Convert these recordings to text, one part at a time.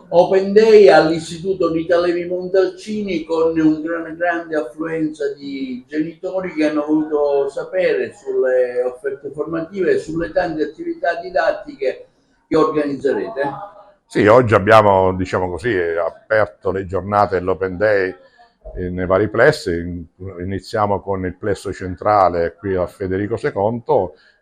Open Day all'Istituto Rita Levi Montalcini con una grande affluenza di genitori che hanno voluto sapere sulle offerte formative e sulle tante attività didattiche che organizzerete. Sì, oggi abbiamo, diciamo così, aperto le giornate dell'Open Day nei vari plessi. Iniziamo con il plesso centrale qui a Federico II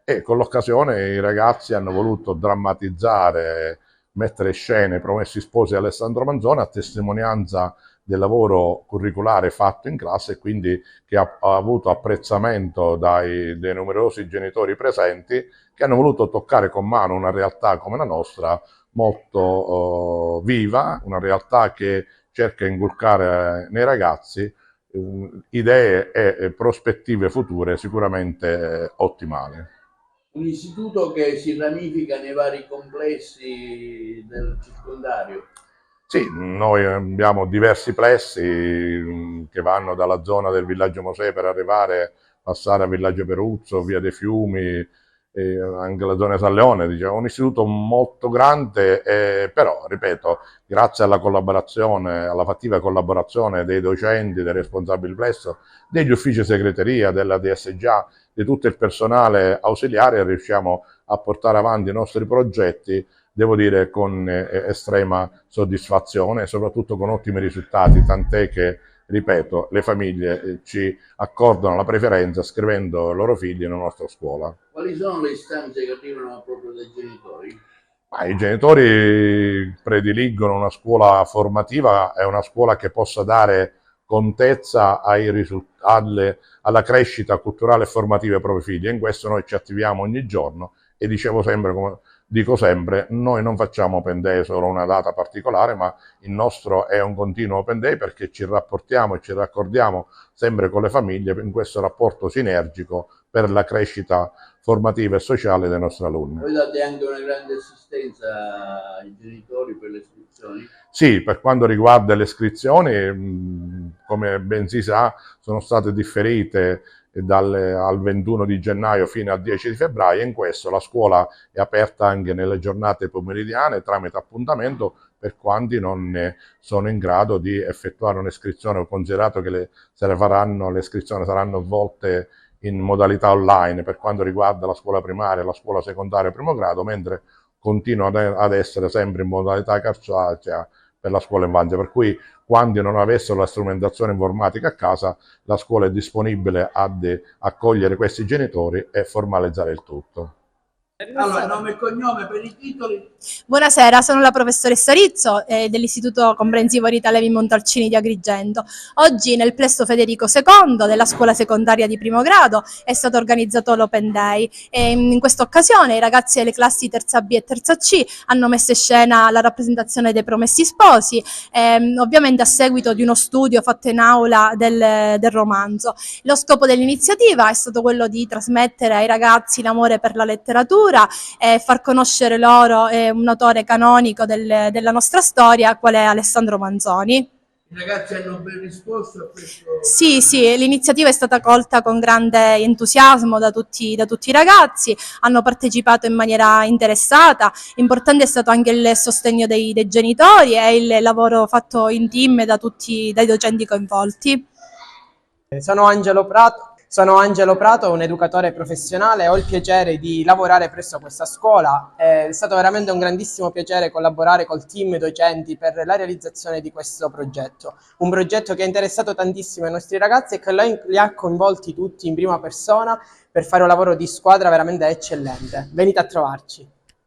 e con l'occasione i ragazzi hanno voluto drammatizzare, mettere in scena i Promessi Sposi di Alessandro Manzoni a testimonianza del lavoro curriculare fatto in classe e quindi che ha avuto apprezzamento dai numerosi genitori presenti che hanno voluto toccare con mano una realtà come la nostra molto viva, una realtà che cerca di inculcare nei ragazzi idee e prospettive future sicuramente ottimali. Un istituto che si ramifica nei vari complessi del circondario. Sì, noi abbiamo diversi plessi che vanno dalla zona del Villaggio Mosè per arrivare, passare a Villaggio Peruzzo, Via dei Fiumi, anche la zona San Leone, diciamo, un istituto molto grande, però, ripeto, grazie alla collaborazione, alla fattiva collaborazione dei docenti, dei responsabili plesso, degli uffici segreteria, della DSGA, di tutto il personale ausiliare, riusciamo a portare avanti i nostri progetti, devo dire, con estrema soddisfazione e soprattutto con ottimi risultati, tant'è che, ripeto, le famiglie ci accordano la preferenza scrivendo i loro figli nella nostra scuola. Quali sono le istanze che arrivano proprio dai genitori? I genitori prediligono una scuola formativa e una scuola che possa dare contezza alla crescita culturale e formativa dei propri figli. E in questo noi ci attiviamo ogni giorno e dicevo sempre, come dico sempre, noi non facciamo Open Day solo una data particolare, ma il nostro è un continuo Open Day perché ci rapportiamo e ci raccordiamo sempre con le famiglie in questo rapporto sinergico per la crescita formativa e sociale dei nostri alunni. Voi date anche una grande assistenza ai genitori per le iscrizioni? Sì, per quanto riguarda le iscrizioni, come ben si sa, sono state differite al 21 di gennaio fino al 10 di febbraio e in questo la scuola è aperta anche nelle giornate pomeridiane tramite appuntamento per quanti non sono in grado di effettuare un'iscrizione, considerato che le iscrizioni saranno svolte in modalità online per quanto riguarda la scuola primaria, la scuola secondaria primo grado, mentre continua ad essere sempre in modalità cartacea per la scuola infanzia, per cui quando non avessero la strumentazione informatica a casa, la scuola è disponibile ad accogliere questi genitori e formalizzare il tutto. Allora, nome e cognome per i titoli. Buonasera, sono la professoressa Rizzo dell'Istituto Comprensivo Rita Levi Montalcini di Agrigento. Oggi nel plesso Federico II della scuola secondaria di primo grado è stato organizzato l'Open Day e in questa occasione i ragazzi delle classi terza B e terza C hanno messo in scena la rappresentazione dei Promessi Sposi, ovviamente a seguito di uno studio fatto in aula del romanzo. Lo scopo dell'iniziativa è stato quello di trasmettere ai ragazzi l'amore per la letteratura e far conoscere loro un autore canonico della nostra storia, qual è Alessandro Manzoni. I ragazzi hanno ben risposto a questo? Sì, l'iniziativa è stata colta con grande entusiasmo da tutti i ragazzi, hanno partecipato in maniera interessata, importante è stato anche il sostegno dei genitori e il lavoro fatto in team dai docenti coinvolti. Sono Angelo Prato, un educatore professionale, ho il piacere di lavorare presso questa scuola, è stato veramente un grandissimo piacere collaborare col team docenti per la realizzazione di questo progetto, un progetto che ha interessato tantissimo i nostri ragazzi e che li ha coinvolti tutti in prima persona per fare un lavoro di squadra veramente eccellente. Venite a trovarci.